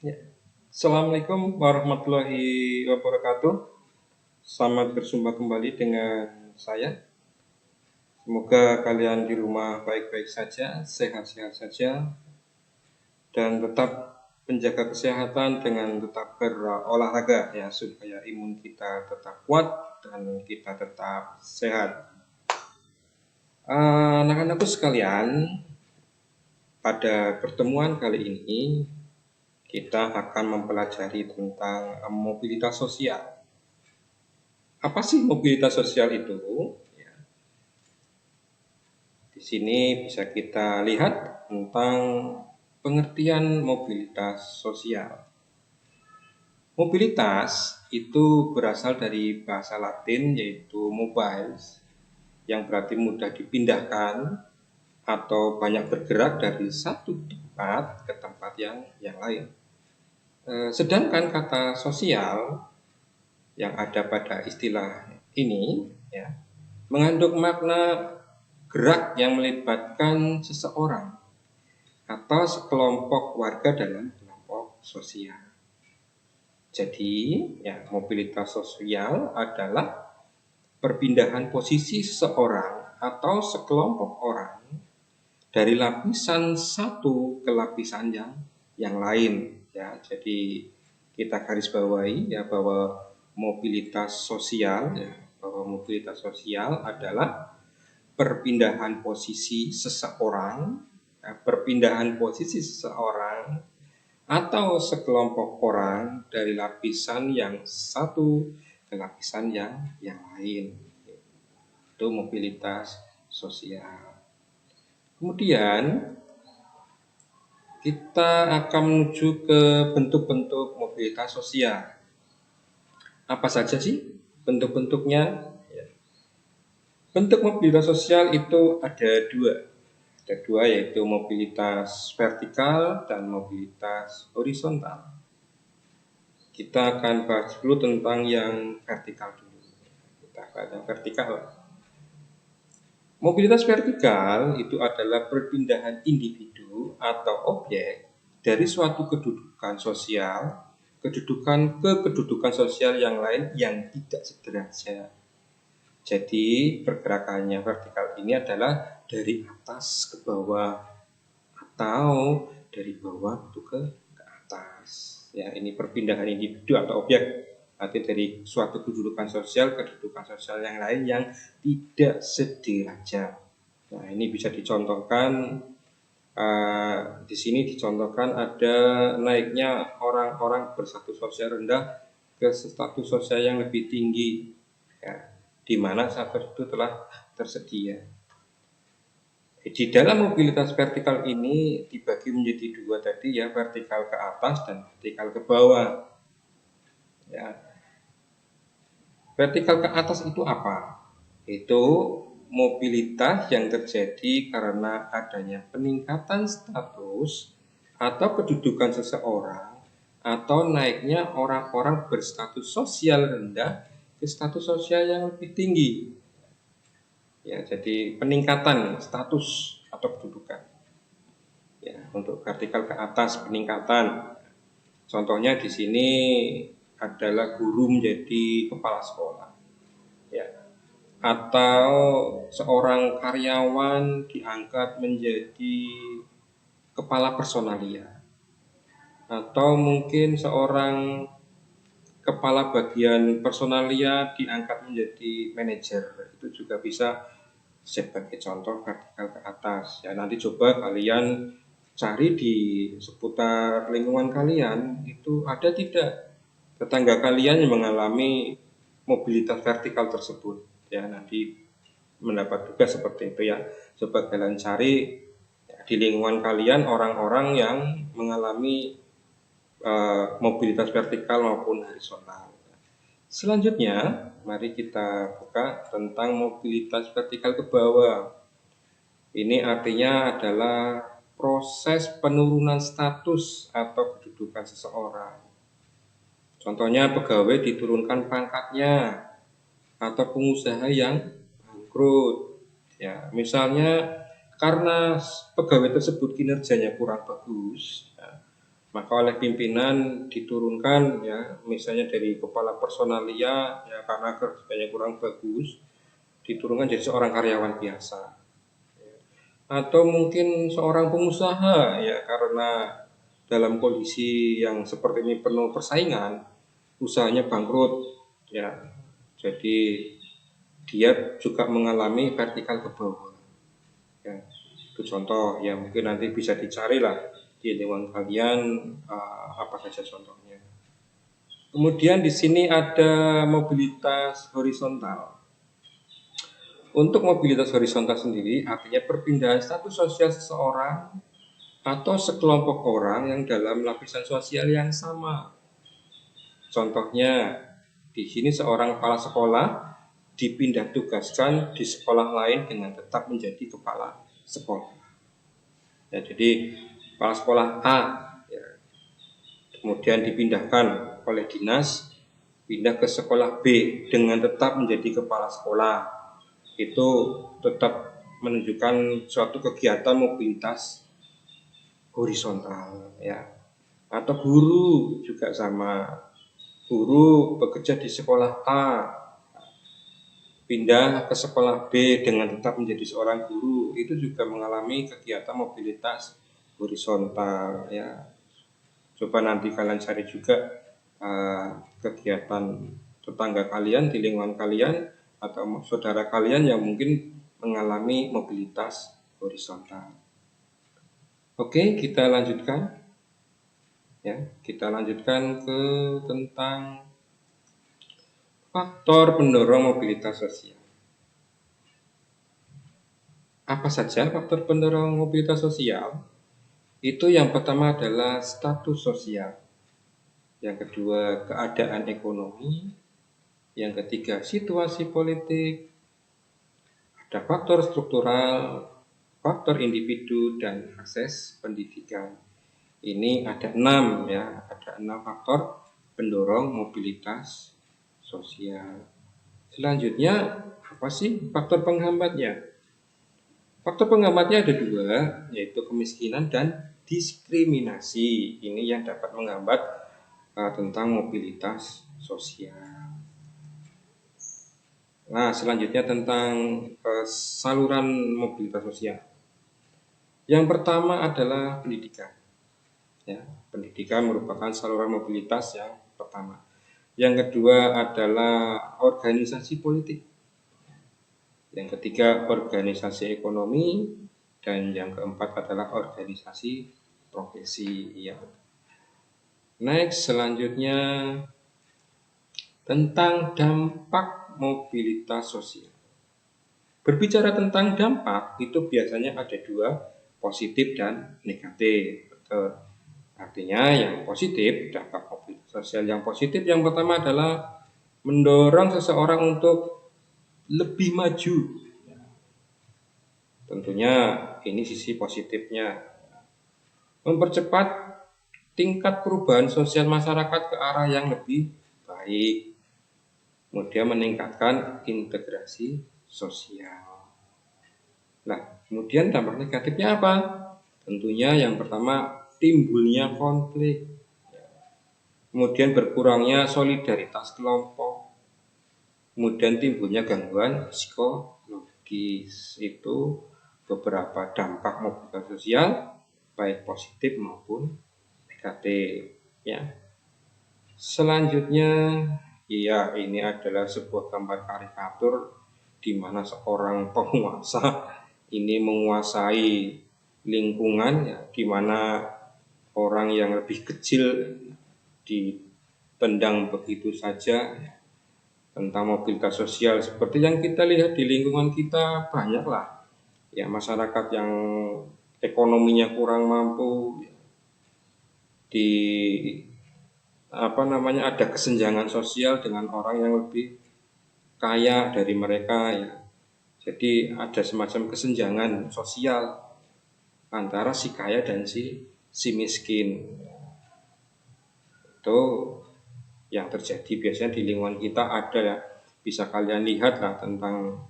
Ya. Assalamualaikum warahmatullahi wabarakatuh. Selamat berjumpa kembali dengan saya. Semoga kalian di rumah baik-baik saja, sehat-sehat saja, dan tetap menjaga kesehatan dengan tetap berolahraga ya supaya imun kita tetap kuat dan kita tetap sehat. Anak-anakku sekalian, pada pertemuan kali ini kita akan mempelajari tentang mobilitas sosial. Apa sih mobilitas sosial itu? Ya, di sini bisa kita lihat tentang pengertian mobilitas sosial. Mobilitas itu berasal dari bahasa Latin yaitu mobiles, yang berarti mudah dipindahkan atau banyak bergerak dari satu tempat ke tempat yang lain. Sedangkan kata sosial yang ada pada istilah ini ya, mengandung makna gerak yang melibatkan seseorang atau sekelompok warga dalam kelompok sosial. Jadi, ya, mobilitas sosial adalah perpindahan posisi seseorang atau sekelompok orang dari lapisan satu ke lapisan yang lain. Ya, jadi kita garis bawahi ya bahwa mobilitas sosial adalah perpindahan posisi seseorang, atau sekelompok orang dari lapisan yang satu ke lapisan yang lain. Itu mobilitas sosial. Kemudian kita akan menuju ke bentuk-bentuk mobilitas sosial. Apa saja sih bentuk-bentuknya? Bentuk mobilitas sosial itu ada dua yaitu mobilitas vertikal dan mobilitas horizontal. Kita akan bahas dulu tentang yang vertikal dulu. Kita bahas yang vertikal. Mobilitas vertikal itu adalah perpindahan individu atau objek dari suatu kedudukan sosial, kedudukan ke kedudukan sosial yang lain yang tidak sederajat. Jadi pergerakannya vertikal ini adalah dari atas ke bawah atau dari bawah ke atas. Ya, ini perpindahan individu atau objek, arti dari suatu kedudukan sosial ke kedudukan sosial yang lain yang tidak sederajat. Nah, ini bisa dicontohkan di sini dicontohkan ada naiknya orang-orang berstatus sosial rendah ke status sosial yang lebih tinggi. Ya, di mana status itu telah tersedia. Di dalam mobilitas vertikal ini dibagi menjadi dua tadi ya, vertikal ke atas dan vertikal ke bawah. Ya. Vertikal ke atas itu apa? Itu mobilitas yang terjadi karena adanya peningkatan status atau kedudukan seseorang atau naiknya orang-orang berstatus sosial rendah ke status sosial yang lebih tinggi. Ya, jadi peningkatan status atau kedudukan. Ya, untuk vertikal ke atas peningkatan. Contohnya di sini adalah guru menjadi kepala sekolah. Ya. Atau seorang karyawan diangkat menjadi kepala personalia. Atau mungkin seorang kepala bagian personalia diangkat menjadi manajer. Itu juga bisa sebagai contoh vertikal ke atas. Ya, nanti coba kalian cari di seputar lingkungan kalian itu ada tidak tetangga kalian yang mengalami mobilitas vertikal tersebut. Ya, nanti mendapat tugas seperti itu ya. Coba kalian cari ya, di lingkungan kalian orang-orang yang mengalami mobilitas vertikal maupun horizontal. Selanjutnya, mari kita buka tentang mobilitas vertikal ke bawah. Ini artinya adalah proses penurunan status atau kedudukan seseorang. Contohnya pegawai diturunkan pangkatnya atau pengusaha yang bangkrut. Ya, misalnya karena pegawai tersebut kinerjanya kurang bagus, ya, Maka oleh pimpinan diturunkan ya, misalnya dari kepala personalia ya karena kerjanya kurang bagus, diturunkan jadi seorang karyawan biasa. Atau mungkin seorang pengusaha ya karena dalam kondisi yang seperti ini penuh persaingan, usahanya bangkrut ya. Jadi dia juga mengalami vertikal ke bawah. Ya, itu contoh ya, mungkin nanti bisa dicari lah di lingkungan kalian apa saja contohnya. Kemudian di sini ada mobilitas horizontal. Untuk mobilitas horizontal sendiri artinya perpindahan status sosial seseorang atau sekelompok orang yang dalam lapisan sosial yang sama. Contohnya, di sini seorang kepala sekolah dipindah tugaskan di sekolah lain dengan tetap menjadi kepala sekolah. Ya, jadi kepala sekolah A ya, kemudian dipindahkan oleh dinas pindah ke sekolah B dengan tetap menjadi kepala sekolah. Itu tetap menunjukkan suatu kegiatan mobilitas horizontal ya. Atau guru juga sama, guru bekerja di sekolah A pindah ke sekolah B dengan tetap menjadi seorang guru, itu juga mengalami kegiatan mobilitas horizontal ya. Coba nanti kalian cari juga kegiatan tetangga kalian di lingkungan kalian atau saudara kalian yang mungkin mengalami mobilitas horizontal. Oke, kita lanjutkan. Ya, kita lanjutkan ke tentang faktor pendorong mobilitas sosial. Apa saja faktor pendorong mobilitas sosial? Itu yang pertama adalah status sosial. Yang kedua, keadaan ekonomi. Yang ketiga, situasi politik. Ada faktor struktural, faktor individu, dan akses pendidikan. Ini ada 6 ya, ada 6 faktor pendorong mobilitas sosial. Selanjutnya, apa sih faktor penghambatnya? Faktor penghambatnya ada 2, yaitu kemiskinan dan diskriminasi. Ini yang dapat menghambat tentang mobilitas sosial. Nah, selanjutnya tentang saluran mobilitas sosial. Yang pertama adalah pendidikan. Ya, pendidikan merupakan saluran mobilitas yang pertama. Yang kedua adalah organisasi politik. Yang ketiga organisasi ekonomi, dan yang keempat adalah organisasi profesi. Ya. Next, selanjutnya tentang dampak mobilitas sosial. Berbicara tentang dampak itu biasanya ada 2, positif dan negatif. Betul. Artinya yang positif, dampak mobilitas sosial yang positif yang pertama adalah mendorong seseorang untuk lebih maju. Tentunya ini sisi positifnya. Mempercepat tingkat perubahan sosial masyarakat ke arah yang lebih baik. Kemudian meningkatkan integrasi sosial. Nah, kemudian dampak negatifnya apa? Tentunya yang pertama timbulnya konflik. Kemudian berkurangnya solidaritas kelompok. Kemudian timbulnya gangguan psikologis. Itu beberapa dampak mobilitas sosial baik positif maupun negatif ya. Selanjutnya ya, ini adalah sebuah gambar karikatur di mana seorang penguasa ini menguasai lingkungan ya, di mana orang yang lebih kecil ditendang begitu saja. Tentang mobilitas sosial seperti yang kita lihat di lingkungan kita banyaklah ya, masyarakat yang ekonominya kurang mampu di ada kesenjangan sosial dengan orang yang lebih kaya dari mereka ya. Jadi ada semacam kesenjangan sosial antara si kaya dan si miskin. Itu yang terjadi biasanya di lingkungan kita ada ya. Bisa kalian lihat lah tentang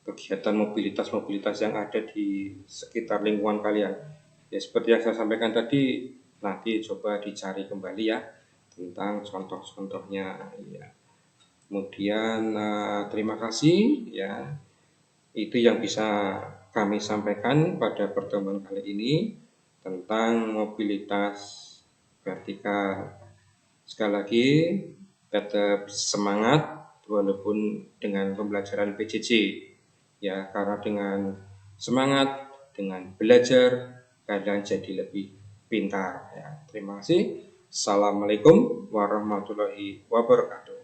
kegiatan mobilitas yang ada di sekitar lingkungan kalian. Ya seperti yang saya sampaikan tadi, nanti coba dicari kembali ya tentang contoh-contohnya ya. Kemudian terima kasih ya. Itu yang bisa kami sampaikan pada pertemuan kali ini tentang mobilitas vertikal. Sekali lagi tetap semangat walaupun dengan pembelajaran PJJ ya, karena dengan semangat, dengan belajar kalian jadi lebih pintar ya. Terima kasih. Assalamualaikum warahmatullahi wabarakatuh.